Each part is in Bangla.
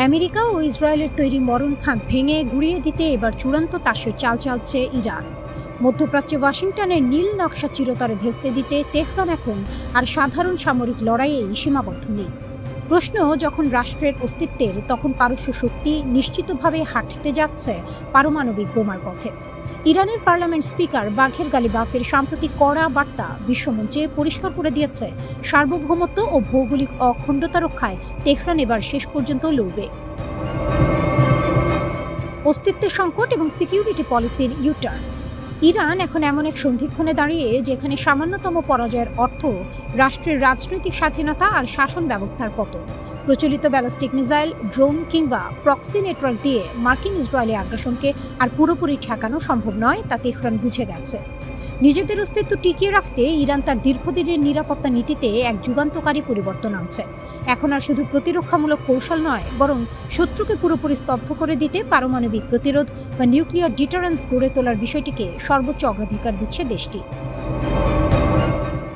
আমেরিকা ও ইসরায়েলের তৈরি মরণ ফাঁক ভেঙে গুঁড়িয়ে দিতে এবার চূড়ান্ত তাসের চাল চালছে ইরান। মধ্যপ্রাচ্যে ওয়াশিংটনের নীল নকশা চিরতরে ভেস্তে দিতে তেহরান এখন আর সাধারণ সামরিক লড়াইয়েই সীমাবদ্ধ নেই। প্রশ্ন যখন রাষ্ট্রের অস্তিত্বের, তখন পারস্য শক্তি নিশ্চিতভাবে হাঁটতে যাচ্ছে পারমাণবিক বোমার পথে। ইরানের পার্লামেন্ট স্পিকার বাঘের গালিবাফের সাম্প্রতিক কড়া বার্তা বিশ্বমঞ্চে পরিষ্কার করে দিয়েছে, সার্বভৌমত্ব ও ভৌগোলিক অখণ্ডতা রক্ষায় তেহরান এবার শেষ পর্যন্ত লড়বে। অস্তিত্বের সংকট এবং সিকিউরিটি পলিসির ইউটার্ন। ইরান এখন এমন এক সন্ধিক্ষণে দাঁড়িয়ে যেখানে সামান্যতম পরাজয়ের অর্থ রাষ্ট্রের রাজনৈতিক স্বাধীনতা আর শাসন ব্যবস্থার পতন। প্রচলিত ব্যালিস্টিক মিসাইল, ড্রোন কিংবা প্রক্সি নেটওয়ার্ক দিয়ে মার্কিন ইসরায়েলি আগ্রাসনকে আর পুরোপুরি ঠেকানো সম্ভব নয়, তা তেহরান বুঝে গেছে। নিজেদের অস্তিত্ব টিকিয়ে রাখতে ইরান তার দীর্ঘদিনের নিরাপত্তা নীতিতে এক যুগান্তকারী পরিবর্তন আনছে। এখন আর শুধু প্রতিরক্ষামূলক কৌশল নয়, বরং শত্রুকে পুরোপুরি স্তব্ধ করে দিতে পারমাণবিক প্রতিরোধ বা নিউক্লিয়ার ডিটারেন্স গড়ে তোলার বিষয়টিকে সর্বোচ্চ অগ্রাধিকার দিচ্ছে দেশটি।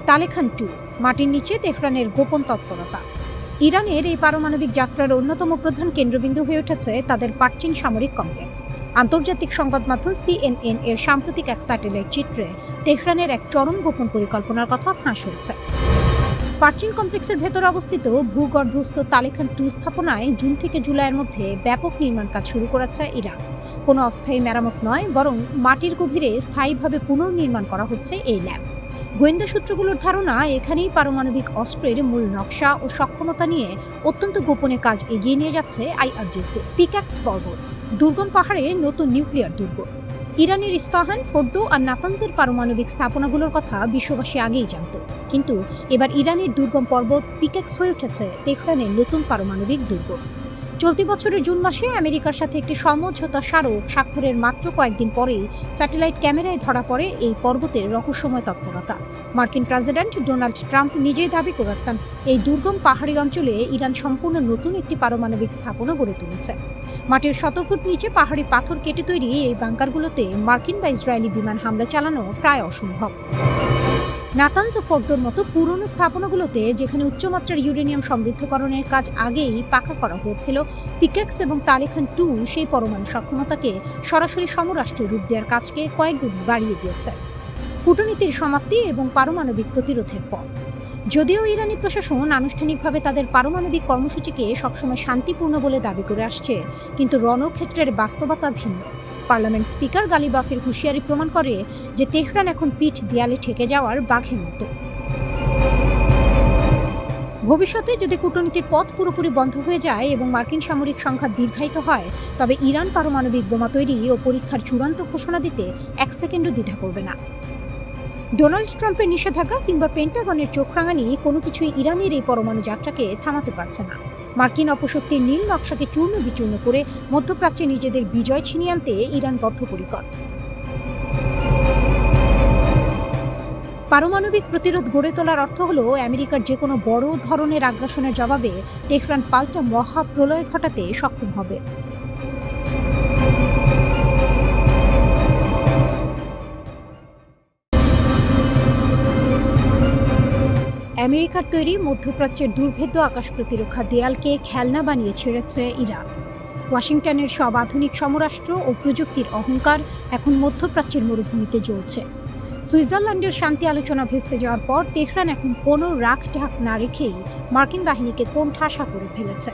তালেখান 2, মাটির নিচে তেহরানের গোপন তৎপরতা। ইরানের এই পারমাণবিক যাত্রার অন্যতম প্রধান কেন্দ্রবিন্দু হয়ে উঠেছে তাদের পারচিন সামরিক কমপ্লেক্স। আন্তর্জাতিক সংবাদ মাধ্যম CNN এর সাম্প্রতিক এক স্যাটেলাইট চিত্রে তেহরানের এক চরম গোপন পরিকল্পনার কথা ফাঁস হয়েছে। পারচিন কমপ্লেক্সের ভেতরে অবস্থিত ভূগর্ভস্থ তালেখান 2 স্থাপনায় জুন থেকে জুলাইয়ের মধ্যে ব্যাপক নির্মাণ কাজ শুরু করেছে ইরান। কোনো অস্থায়ী মেরামত নয়, বরং মাটির গভীরে স্থায়ীভাবে পুনর্নির্মাণ করা হচ্ছে এই ল্যাব। গোয়েন্দা সূত্রগুলোর ধারণা, এখানেই পারমাণবিক অস্ত্রের মূল নকশা ও সক্ষমতা নিয়ে অত্যন্ত গোপনে কাজ এগিয়ে নিয়ে যাচ্ছে IRGC। পিক্যাক্স পর্বত, দুর্গম পাহাড়ে নতুন নিউক্লিয়ার দুর্গ। ইরানের ইস্পাহান, ফোর্দো আর নাতানজের পারমাণবিক স্থাপনাগুলোর কথা বিশ্ববাসী আগেই জানত, কিন্তু এবার ইরানের দুর্গম পর্বত পিক্যাক্স হয়ে উঠেছে তেহরানের নতুন পারমাণবিক দুর্গ। চলতি বছরের জুন মাসে আমেরিকার সাথে একটি সমঝোতা স্মারক স্বাক্ষরের মাত্র কয়েকদিন পরেই স্যাটেলাইট ক্যামেরায় ধরা পড়ে এই পর্বতের রহস্যময় তৎপরতা। মার্কিন প্রেসিডেন্ট ডোনাল্ড ট্রাম্প নিজেই দাবি করেছেন, এই দুর্গম পাহাড়ি অঞ্চলে ইরান সম্পূর্ণ নতুন একটি পারমাণবিক স্থাপনা গড়ে তুলেছে। মাটির 100 ফুট নিচে পাহাড়ি পাথর কেটে তৈরি এই বাংকারগুলোতে মার্কিন বা ইসরায়েলি বিমান হামলা চালানো প্রায় অসম্ভব। নাতানজ ও ফোর্দোর মতো পুরনো স্থাপনাগুলোতে, যেখানে উচ্চমাত্রার ইউরেনিয়াম সমৃদ্ধকরণের কাজ আগেই পাকা করা হয়েছিল, পিক্যাক্স এবং তালেখান 2 সেই পরমাণু সক্ষমতাকে সরাসরি সমরাষ্ট্রের রূপ দেওয়ার কাজকে কয়েকগুণ বাড়িয়ে দিয়েছে। কূটনীতির সমাপ্তি এবং পারমাণবিক প্রতিরোধের পথ। যদিও ইরানি প্রশাসন আনুষ্ঠানিকভাবে তাদের পারমাণবিক কর্মসূচিকে সবসময় শান্তিপূর্ণ বলে দাবি করে আসছে, কিন্তু রণক্ষেত্রের বাস্তবতা ভিন্ন। পার্লামেন্ট স্পিকার গালিবাফের হুঁশিয়ারি প্রমাণ করে যে তেহরান এখন পিঠ দেয়ালে ঠেকে যাওয়ার বাঘের মতো। ভবিষ্যতে যদি কূটনীতির পথ পুরোপুরি বন্ধ হয়ে যায় এবং মার্কিন সামরিক সংঘাত দীর্ঘায়িত হয়, তবে ইরান পারমাণবিক বোমা তৈরি ও পরীক্ষার চূড়ান্ত ঘোষণা দিতে 1 সেকেন্ডও দ্বিধা করবে না। ডোনাল্ড ট্রাম্পের নিষেধাজ্ঞা কিংবা পেন্টাগনের চোখ রাঙানি কোনো কিছুই ইরানের এই পরমাণু যাত্রাকে থামাতে পারছে না। মার্কিন অপশক্তির নীল নকশাকে চূর্ণ বিচূর্ণ করে মধ্যপ্রাচ্যে নিজেদের বিজয় ছিনিয়ে আনতে ইরান বদ্ধপরিকর। পারমাণবিক প্রতিরোধ গড়ে তোলার অর্থ হল আমেরিকার যে কোনো বড় ধরনের আগ্রাসনের জবাবে তেহরান পাল্টা মহাপ্রলয় ঘটাতে সক্ষম হবে। আমেরিকার তৈরি মধ্যপ্রাচ্যের দুর্ভেদ্য আকাশ প্রতিরক্ষা দেয়ালকে খেলনা বানিয়ে ছেড়েছে ইরান। ওয়াশিংটনের সব আধুনিক সমরাস্ত্র ও প্রযুক্তির অহংকার এখন মধ্যপ্রাচ্যের মরুভূমিতে জ্বলছে। সুইজারল্যান্ডের শান্তি আলোচনা ভেস্তে যাওয়ার পর তেহরান এখন কোনো রাখ ঢাক না রেখেই মার্কিন বাহিনীকে কোণঠাসা করে ফেলেছে।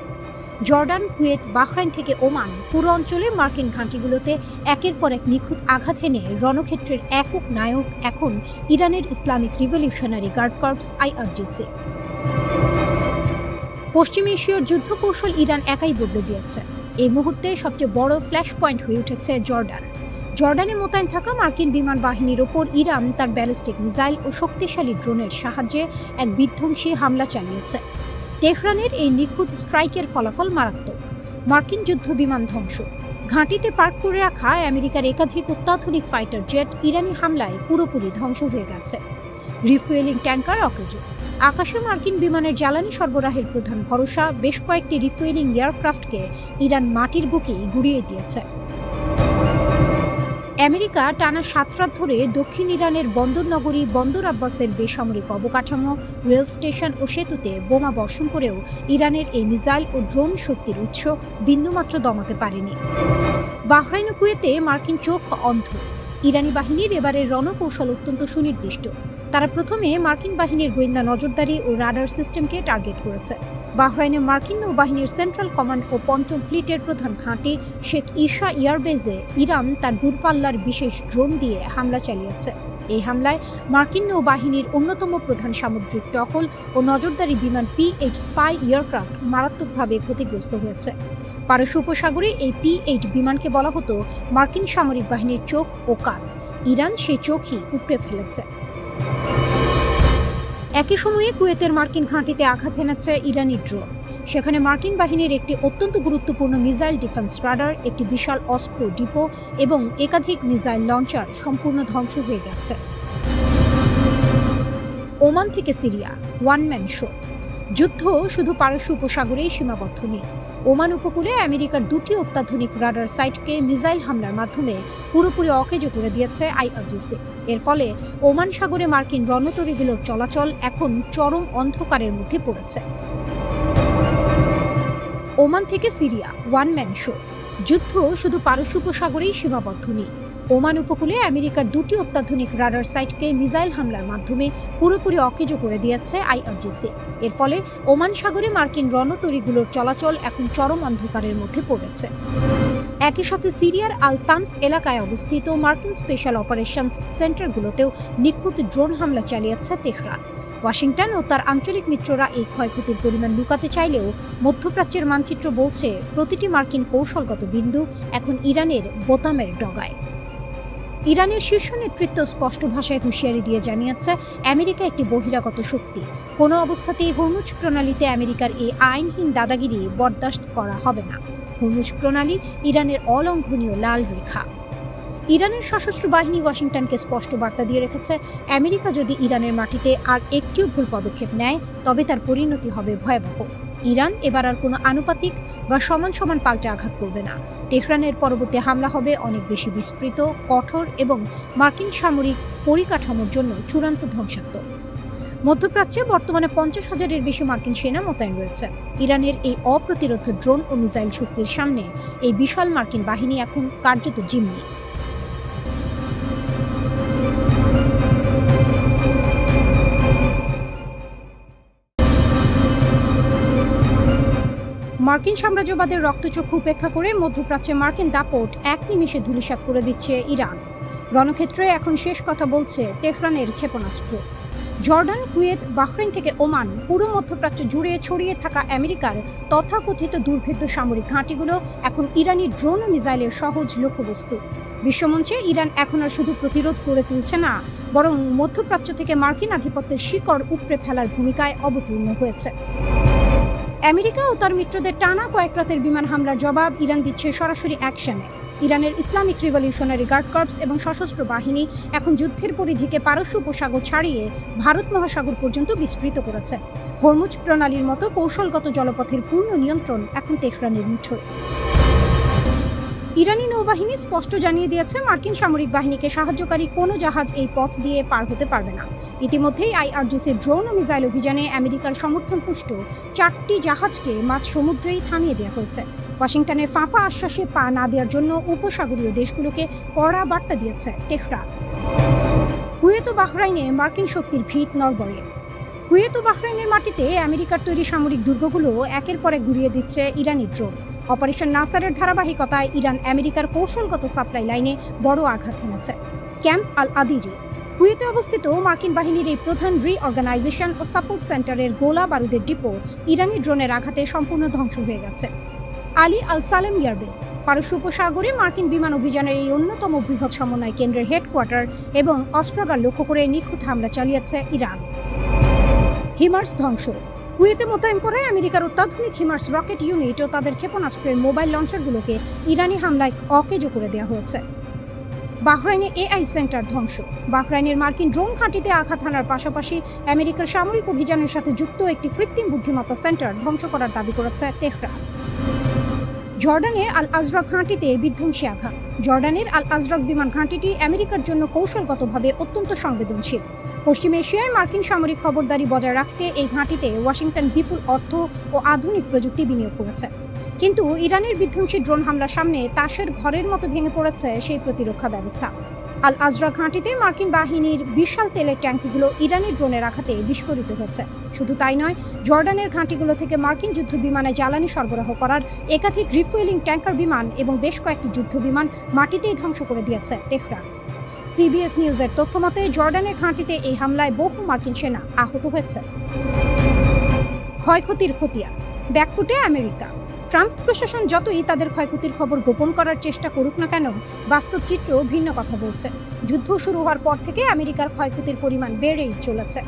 জর্ডান, কুয়েত, বাহরাইন থেকে ওমান, পুরো অঞ্চলে মার্কিন ঘাঁটিগুলোতে একের পর এক নিখুঁত আঘাত এনে রণক্ষেত্রের একক নায়ক এখন ইরানের Islamic revolutionary guard corps IRGC। পশ্চিম এশীয় যুদ্ধ কৌশল ইরান একাই বদলে দিয়েছে। এই মুহূর্তে সবচেয়ে বড় ফ্ল্যাশ পয়েন্ট হয়ে উঠেছে জর্ডান। জর্ডানে মোতায়েন থাকা মার্কিন বিমান বাহিনীর ওপর ইরান তার ব্যালিস্টিক মিসাইল ও শক্তিশালী ড্রোনের সাহায্যে এক বিধ্বংসী হামলা চালিয়েছে। তেহরানের এই নিখুঁত স্ট্রাইকের ফলাফল মারাত্মক। মার্কিন যুদ্ধ বিমান ধ্বংস। ঘাঁটিতে পার্ক করে রাখা আমেরিকার একাধিক অত্যাধুনিক ফাইটার জেট ইরানি হামলায় পুরোপুরি ধ্বংস হয়ে গেছে। রিফুয়েলিং ট্যাঙ্কার অকেজো। আকাশে মার্কিন বিমানের জ্বালানি সরবরাহের প্রধান ভরসা বেশ কয়েকটি রিফুয়েলিং এয়ারক্রাফটকে ইরান মাটির বুকেই গুঁড়িয়ে দিয়েছে। আমেরিকা টানা 7 রাত ধরে দক্ষিণ ইরানের বন্দর নগরী বন্দর আব্বাসের বেসামরিক অবকাঠামো, রেল স্টেশন ও সেতুতে বোমা বর্ষণ করেও ইরানের এই মিসাইল ও ড্রোন শক্তির উৎস বিন্দুমাত্র দমাতে পারেনি। বাহরাইন ও কুয়েতে মার্কিন চোখ অন্ধ। ইরানি বাহিনীর এবারের রণকৌশল অত্যন্ত সুনির্দিষ্ট। তারা প্রথমে মার্কিন বাহিনীর গোয়েন্দা নজরদারি ও রাডার সিস্টেমকে টার্গেট করেছে। বাহরাইনে মার্কিন নৌবাহিনীর সেন্ট্রাল কমান্ড ও পঞ্চম ফ্লিটের প্রধান ঘাঁটি শেখ ঈসা এয়ারবেজে ইরান তার দূরপাল্লার বিশেষ ড্রোন দিয়ে হামলা চালিয়েছে। এই হামলায় মার্কিন নৌবাহিনীর অন্যতম প্রধান সামুদ্রিক টহল ও নজরদারি বিমান P-8 স্পাই এয়ারক্রাফট মারাত্মকভাবে ক্ষতিগ্রস্ত হয়েছে। পারস্য উপসাগরে এই P-8 বিমানকে বলা হতো মার্কিন সামরিক বাহিনীর চোখ ও কান। ইরান সেই চোখই উপড়ে ফেলেছে। একই সময়ে কুয়েতের মার্কিন ঘাঁটিতে আঘাত এনেছে ইরানি ড্রোন। সেখানে মার্কিন বাহিনীর একটি অত্যন্ত গুরুত্বপূর্ণ মিসাইল ডিফেন্স রাডার, একটি বিশাল অস্ত্র ডিপো এবং একাধিক মিসাইল লঞ্চার সম্পূর্ণ ধ্বংস হয়ে গেছে। ওমান থেকে সিরিয়া ওয়ান ম্যান শো। যুদ্ধ শুধু পারস্য উপসাগরেই সীমাবদ্ধ নেই। ওমান উপকূলে আমেরিকার 2টি অত্যাধুনিক রাডার সাইটকে মিসাইল হামলার মাধ্যমে পুরোপুরি অকেজো করে দিয়েছে IRGC। এর ফলে ওমান সাগরে মার্কিন রণতরীগুলোর চলাচল এখন চরম অন্ধকারের মধ্যে পড়েছে। ওমান থেকে সিরিয়া ওয়ান ম্যান শো। যুদ্ধ শুধু পারস্য উপসাগরেই সীমাবদ্ধ নেই। ওমান উপকূলে আমেরিকার 2টি অত্যাধুনিক রাডার সাইটকে মিসাইল হামলার মাধ্যমে পুরোপুরি অকেজো করে দিয়েছে IRGC। এর ফলে ওমান সাগরে মার্কিন রণতরীগুলোর চলাচল এখন চরম অন্ধকারের মধ্যে পড়েছে। একই সাথে সিরিয়ার আল তানফ এলাকায় অবস্থিত মার্কিন স্পেশাল অপারেশনস সেন্টারগুলোতেও নিখুঁত ড্রোন হামলা চালিয়েছে তেহরান। ওয়াশিংটন ও তার আঞ্চলিক মিত্ররা এই ক্ষয়ক্ষতির পরিমাণ লুকাতে চাইলেও মধ্যপ্রাচ্যের মানচিত্র বলছে প্রতিটি মার্কিন কৌশলগত বিন্দু এখন ইরানের বোতামের ডগায়। ইরানের শীর্ষ নেতৃত্ব স্পষ্ট ভাষায় হুঁশিয়ারি দিয়ে জানিয়েছে আমেরিকা একটি বহিরাগত শক্তি। কোনো অবস্থাতেই হরমুজ প্রণালীতে আমেরিকার এই আইনহীন দাদাগিরি বরদাস্ত করা হবে না। হরমুজ প্রণালী ইরানের অলঙ্ঘনীয় লাল রেখা। ইরানের সশস্ত্র বাহিনী ওয়াশিংটনকে স্পষ্ট বার্তা দিয়ে রেখেছে, আমেরিকা যদি ইরানের মাটিতে আর একটিও ভুল পদক্ষেপ নেয় তবে তার পরিণতি হবে ভয়াবহ। ইরান এবার আর কোনো আনুপাতিক বা সমান সমান পাল্টা আঘাত করবে না। তেহরানের পরবর্তী হামলা হবে অনেক বেশি বিস্তৃত, কঠোর এবং মার্কিন সামরিক পরিকাঠামোর জন্য চূড়ান্ত ধ্বংসাত্মক। মধ্যপ্রাচ্যে বর্তমানে 50,000-এর বেশি মার্কিন সেনা মোতায়েন রয়েছে। ইরানের এই অপ্রতিরোধ ড্রোন ও মিসাইল শক্তির সামনে এই বিশাল মার্কিন বাহিনী এখন কার্যত জিম্মি। মার্কিন সাম্রাজ্যবাদের রক্তচক্ষু উপেক্ষা করে মধ্যপ্রাচ্যে মার্কিন দাপট এক নিমিষে ধূলিসাৎ করে দিচ্ছে ইরান। রণক্ষেত্রে এখন শেষ কথা বলছে তেহরানের ক্ষেপণাস্ত্র। জর্ডান, কুয়েত, বাহরাইন থেকে ওমান, পুরো মধ্যপ্রাচ্য জুড়ে ছড়িয়ে থাকা আমেরিকার তথাকথিত দুর্ভেদ্য সামরিক ঘাঁটিগুলো এখন ইরানি ড্রোন ও মিসাইলের সহজ লক্ষ্যবস্তু। বিশ্বমঞ্চে ইরান এখন আর শুধু প্রতিরোধ করে তুলছে না, বরং মধ্যপ্রাচ্য থেকে মার্কিন আধিপত্যের শিকড় উপড়ে ফেলার ভূমিকায় অবতীর্ণ হয়েছে। আমেরিকা ও তার মিত্রদের টানা কয়েক রাতের বিমান হামলার জবাব ইরান দিচ্ছে সরাসরি অ্যাকশনে। ইরানের ইসলামিক রিভলিউশনারি গার্ড কর্পস এবং সশস্ত্র বাহিনী এখন যুদ্ধের পরিধিকে পারস্য উপসাগর ছাড়িয়ে ভারত মহাসাগর পর্যন্ত বিস্তৃত করেছে। হরমুজ প্রণালীর মতো কৌশলগত জলপথের পূর্ণ নিয়ন্ত্রণ এখন তেহরানের মুঠোয়। ইরানি নৌবাহিনী স্পষ্ট জানিয়ে দিয়েছে, মার্কিন সামরিক বাহিনীকে সাহায্যকারী কোনো জাহাজ এই পথ দিয়ে পার হতে পারবে না। ইতিমধ্যেই IRGC ড্রোন ও মিসাইল অভিযানে আমেরিকার সমর্থনপুষ্ট 4টি জাহাজকে মাঝ সমুদ্রেই থামিয়ে দেওয়া হয়েছে। ওয়াশিংটনের ফাঁপা আশ্বাসে পা না দেওয়ার জন্য উপসাগরীয় দেশগুলোকে কড়া বার্তা দিয়েছে তেহরান। কুয়েত ও বাহরাইনে মার্কিন শক্তির ভিত নড়বড়ে। কুয়েত ও বাহরাইনের মাটিতে আমেরিকার তৈরি সামরিক দুর্গগুলো একের পর এক গুঁড়িয়ে দিচ্ছে ইরানি ড্রোন। অপারেশন নাসারের ধারাবাহিকতায় ইরান আমেরিকার কৌশলগত সাপ্লাই লাইনে বড় আঘাত এনেছে। ক্যাম্প আল আদিরি, কুয়েতে অবস্থিত মার্কিন বাহিনীর এই প্রধান রিঅর্গানাইজেশন ও সাপোর্ট সেন্টারের গোলা বারুদের ডিপো ইরানি ড্রোনের আঘাতে সম্পূর্ণ ধ্বংস হয়ে গেছে। আলী আল সালেম এয়ারবেস, পারস্য উপসাগরে মার্কিন বিমান অভিযানের এই অন্যতম বৃহৎ সমন্বয় কেন্দ্রের হেডকোয়ার্টার এবং অস্ত্রাগার লক্ষ্য করে নিখুঁত হামলা চালিয়েছে ইরান। হিমার্স ধ্বংস। কুয়েতে মোতায়েন করে আমেরিকার অত্যাধুনিক হিমার্স রকেট ইউনিট ও তাদের ক্ষেপণাস্ত্রের মোবাইল লঞ্চারগুলোকে ইরানি হামলায় অকেজো করে দেওয়া হয়েছে। বাহরাইনে AI সেন্টার ধ্বংস। বাহরাইনের মার্কিন ড্রোন ঘাঁটিতে আঘাত হানার পাশাপাশি আমেরিকার সামরিক অভিযানের সাথে যুক্ত একটি কৃত্রিম বুদ্ধিমত্তা সেন্টার ধ্বংস করার দাবি করেছে তেহরান। জর্ডানে আল আজরা ঘাঁটিতে বিধ্বংসী আঘাত। জর্ডানের আল আজরাক বিমান ঘাঁটিটি আমেরিকার জন্য কৌশলগতভাবে অত্যন্ত সংবেদনশীল। পশ্চিম এশিয়ায় মার্কিন সামরিক খবরদারি বজায় রাখতে এই ঘাঁটিতে ওয়াশিংটন বিপুল অর্থ ও আধুনিক প্রযুক্তি বিনিয়োগ করেছে। কিন্তু ইরানের বিধ্বংসী ড্রোন হামলার সামনে তাসের ঘরের মতো ভেঙে পড়েছে সেই প্রতিরক্ষা ব্যবস্থা। আল আজরাক ঘাঁটিতে মার্কিন বাহিনীর বিশাল তেলের ট্যাঙ্কগুলো ইরানি ড্রোনের আঘাতে বিস্ফোরিত হয়েছে। শুধু তাই নয়, জর্ডানের ঘাঁটিগুলো থেকে মার্কিন যুদ্ধ বিমানে জ্বালানি সরবরাহ করার একাধিক রিফুয়েলিং ট্যাঙ্কার বিমান এবং বেশ কয়েকটি যুদ্ধ বিমান মাটিতেই ধ্বংস করে দিয়েছে তেহরান। সিবিএস নিউজের তথ্যমতে জর্ডানের ঘাঁটিতে এই হামলায় বহু মার্কিন সেনা আহত হয়েছে। ক্ষয়ক্ষতির খতিয়ান, ব্যাকফুটে আমেরিকা। ট্রাম্প প্রশাসন যতই তাদের ক্ষয়ক্ষতির খবর গোপন করার চেষ্টা করুক না কেন, বাস্তব চিত্র ভিন্ন কথা বলছে। যুদ্ধ শুরু হওয়ার পর থেকে আমেরিকার ক্ষয়ক্ষতির পরিমাণ বেড়েই চলেছে।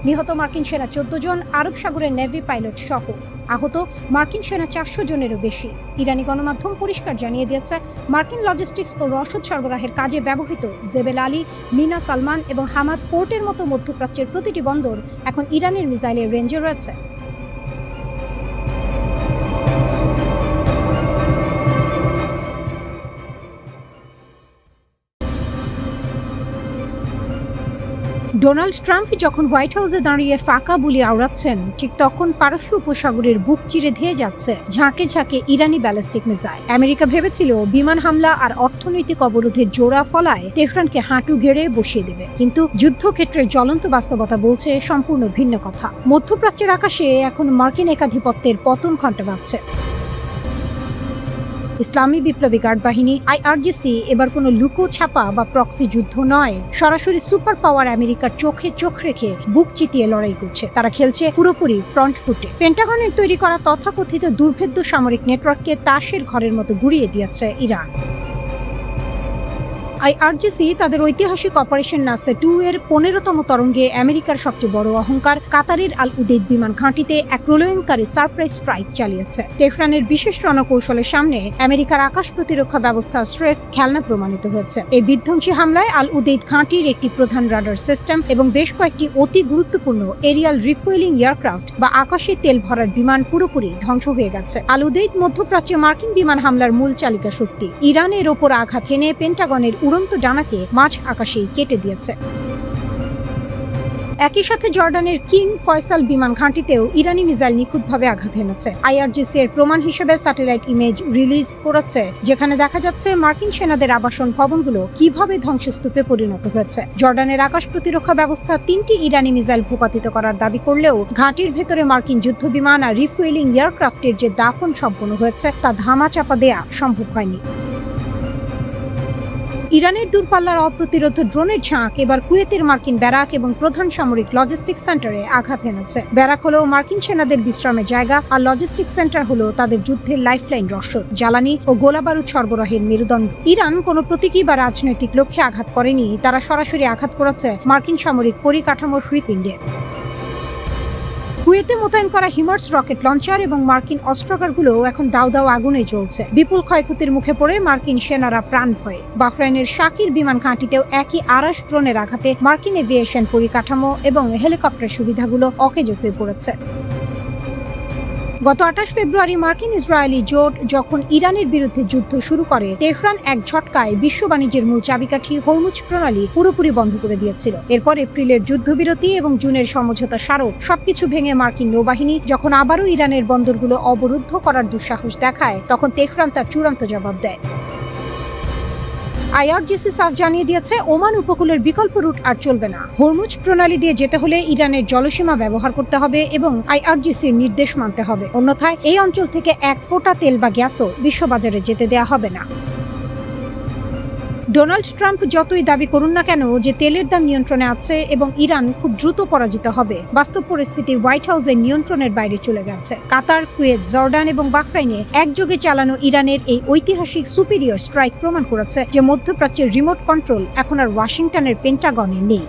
নিহত মার্কিন সেনা 14 জন, আরব সাগরের নেভি পাইলট সহ আহত মার্কিন সেনা 400 জনেরও বেশি। ইরানি গণমাধ্যম পরিষ্কার জানিয়ে দিয়েছে, মার্কিন লজিস্টিক্স ও রসদ সরবরাহের কাজে ব্যবহৃত জেবেল আলী, মিনা সালমান এবং হামাদ পোর্টের মতো মধ্যপ্রাচ্যের প্রতিটি বন্দর এখন ইরানের মিসাইলের রেঞ্জে রয়েছে। ডোনাল্ড ট্রাম্প যখন হোয়াইট হাউসে দাঁড়িয়ে ফাঁকা বুলি আওড়াচ্ছেন, ঠিক তখন পারস্য উপসাগরের বুক চিরে ধেয়ে যাচ্ছে ঝাঁকে ঝাঁকে ইরানি ব্যালিস্টিক মিসাইল। আমেরিকা ভেবেছিল বিমান হামলা আর অর্থনৈতিক অবরোধের জোড়া ফলায় তেহরানকে হাঁটু গেড়ে বসিয়ে দেবে, কিন্তু যুদ্ধক্ষেত্রের জ্বলন্ত বাস্তবতা বলছে সম্পূর্ণ ভিন্ন কথা। মধ্যপ্রাচ্যের আকাশে এখন মার্কিন একাধিপত্যের পতন ঘণ্টা বাজছে। ইসলামী বিপ্লবী গার্ড বাহিনী আইআরজিসি এবার কোনো লুকো ছাপা বা প্রক্সি যুদ্ধ নয়, সরাসরি সুপার পাওয়ার আমেরিকার চোখে চোখ রেখে বুক চিতিয়ে লড়াই করছে। তারা খেলছে পুরোপুরি ফ্রন্ট ফুটে। পেন্টাগনের তৈরি করা তথাকথিত দুর্ভেদ্য সামরিক নেটওয়ার্ককে তাসের ঘরের মতো গুড়িয়ে দিয়েছে ইরান। আইআরজিসি তাদের ঐতিহাসিক অপারেশন নাসের 2 এর 15তম তরঙ্গে আমেরিকার সবচেয়ে বড় অহংকার কাতারের আল উদেইদ বিমান ঘাঁটিতে এক প্রলয়ঙ্কারী সারপ্রাইজ স্ট্রাইক চালিয়েছে। তেহরানের বিশেষ রণকৌশলের সামনে আমেরিকার আকাশ প্রতিরক্ষা ব্যবস্থা স্রেফ খেলনা প্রমাণিত হয়েছে। এই বিধ্বংসী হামলায় আল উদেইদ ঘাঁটির একটি প্রধান রাডার সিস্টেম এবং বেশ কয়েকটি অতি গুরুত্বপূর্ণ এরিয়াল রিফুয়েলিং এয়ারক্রাফট বা আকাশে তেল ভরার বিমান পুরোপুরি ধ্বংস হয়ে গেছে। আল উদেইদ মধ্যপ্রাচ্যে মার্কিন বিমান হামলার মূল চালিকা শক্তি। ইরানের ওপর আঘাত হেনে পেন্টাগনের উড়ন্ত ডানাকে মাঝ আকাশেই কেটে দিয়েছে। একই সাথে জর্ডানের কিং ফয়সাল বিমান ঘাঁটিতেও ইরানি মিসাইল নিখুঁতভাবে আঘাত হেনেছে। আইআরজিসি এর প্রমাণ হিসেবে স্যাটেলাইট ইমেজ রিলিজ করেছে, যেখানে দেখা যাচ্ছে মার্কিন সেনাদের আবাসন ভবনগুলো কিভাবে ধ্বংসস্তূপে পরিণত হয়েছে। জর্ডানের আকাশ প্রতিরক্ষা ব্যবস্থা 3টি ইরানি মিসাইল ভূপাতিত করার দাবি করলেও ঘাঁটির ভেতরে মার্কিন যুদ্ধ বিমান আর রিফুয়েলিং এয়ারক্রাফটের যে দাফন সম্পন্ন হয়েছে তা ধামাচাপা দেয়া সম্ভব হয়নি। ইরানের দূরপাল্লার অপ্রতিরোধ ড্রোনের ঝাঁক এবার কুয়েতের মার্কিন ব্যারাক এবং প্রধান সামরিক লজিস্টিক সেন্টারে আঘাত এনেছে। ব্যারাক হলো মার্কিন সেনাদের বিশ্রামের জায়গা, আর লজিস্টিক সেন্টার হলো তাদের যুদ্ধের লাইফলাইন, রসদ, জ্বালানি ও গোলাবারুদ সরবরাহের মেরুদণ্ড। ইরান কোনো প্রতীকী বা রাজনৈতিক লক্ষ্যে আঘাত করেনি, তারা সরাসরি আঘাত করেছে মার্কিন সামরিক পরিকাঠামোর হৃৎপিণ্ডে। কুয়েতে মোতায়েন করা হিমার্স রকেট লঞ্চার এবং মার্কিন অস্ত্রাগারগুলো এখন দাউ দাউ আগুনে জ্বলছে। বিপুল ক্ষয়ক্ষতির মুখে পড়ে মার্কিন সেনারা প্রাণ ভয়ে। বাহরাইনের শাকির বিমান ঘাঁটিতেও একই আরাস ড্রোনের আঘাতে মার্কিন এভিয়েশন পরিকাঠামো এবং হেলিকপ্টার সুবিধাগুলো অকেজো হয়ে পড়েছে। গত 28 ফেব্রুয়ারি মার্কিন ইসরায়েলি জোট যখন ইরানের বিরুদ্ধে যুদ্ধ শুরু করে, তেহরান এক ঝটকায় বিশ্ব বাণিজ্যের মূল চাবিকাঠি হরমুজ প্রণালী পুরোপুরি বন্ধ করে দিয়েছিল। এরপর এপ্রিলের যুদ্ধবিরতি এবং জুনের সমঝোতা স্মারক সবকিছু ভেঙে মার্কিন নৌবাহিনী যখন আবারও ইরানের বন্দরগুলো অবরুদ্ধ করার দুঃসাহস দেখায়, তখন তেহরান তার চূড়ান্ত জবাব দেয়। আইআরজিসি সাফ জানিয়ে দিয়েছে, ওমান উপকূলের বিকল্প রুট আর চলবে না। হরমুজ প্রণালী দিয়ে যেতে হলে ইরানের জলসীমা ব্যবহার করতে হবে এবং আইআরজিসির নির্দেশ মানতে হবে, অন্যথায় এই অঞ্চল থেকে এক ফোঁটা তেল বা গ্যাসও বিশ্ববাজারে যেতে দেয়া হবে না। ডোনাল্ড ট্রাম্প যতই দাবি করুন না কেন যে তেলের দাম নিয়ন্ত্রণে আছে এবং ইরান খুব দ্রুত পরাজিত হবে, বাস্তব পরিস্থিতি হোয়াইট হাউসের নিয়ন্ত্রণের বাইরে চলে গেছে। কাতার, কুয়েত, জর্ডান এবং বাহরাইনে একযোগে চালানো ইরানের এই ঐতিহাসিক সুপিরিয়র স্ট্রাইক প্রমাণ করেছে যে মধ্যপ্রাচ্যের রিমোট কন্ট্রোল এখন আর ওয়াশিংটনের পেন্টাগনে নেই।